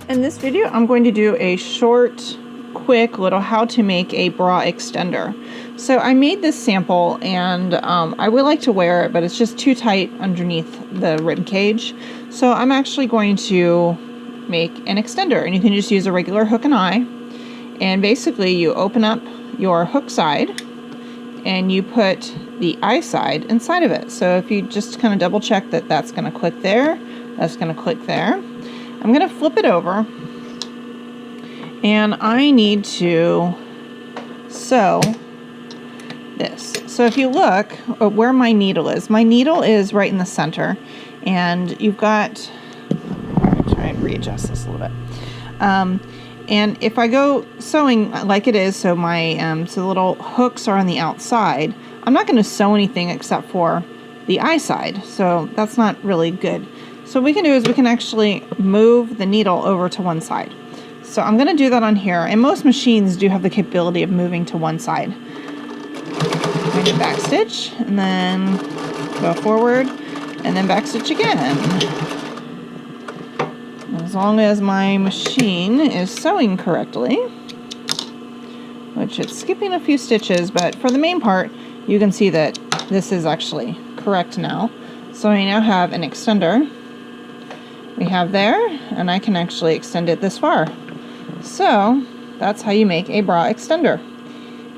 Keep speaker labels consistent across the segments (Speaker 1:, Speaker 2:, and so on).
Speaker 1: In this video, I'm going to do a short, quick little how to make a bra extender. So I made this sample and I would like to wear it, but it's just too tight underneath the rib cage. So I'm actually going to make an extender, and you can just use a regular hook and eye. And basically you open up your hook side and you put the eye side inside of it. So if you just kind of double check that that's going to click there, that's going to click there. I'm going to flip it over, and I need to sew this. So if you look at where my needle is right in the center, and you've got, I'll try and readjust this a little bit. And if I go sewing like it is, so my so the little hooks are on the outside, I'm not going to sew anything except for the eye side. So that's not really good. So what we can do is we can actually move the needle over to one side. So I'm going to do that on here, and most machines do have the capability of moving to one side. I'm going to back stitch, and then go forward, and then back stitch again. As long as my machine is sewing correctly, which it's skipping a few stitches, but for the main part, you can see that this is actually correct now. So I now have an extender. We have there, and I can actually extend it this far. So that's how you make a bra extender.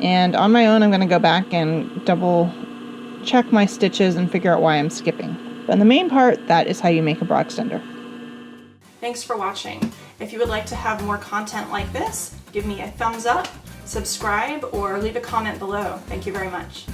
Speaker 1: And on my own, I'm going to go back and double check my stitches and figure out why I'm skipping. But in the main part, that is how you make a bra extender.
Speaker 2: Thanks for watching. If you would like to have more content like this, give me a thumbs up, subscribe, or leave a comment below. Thank you very much.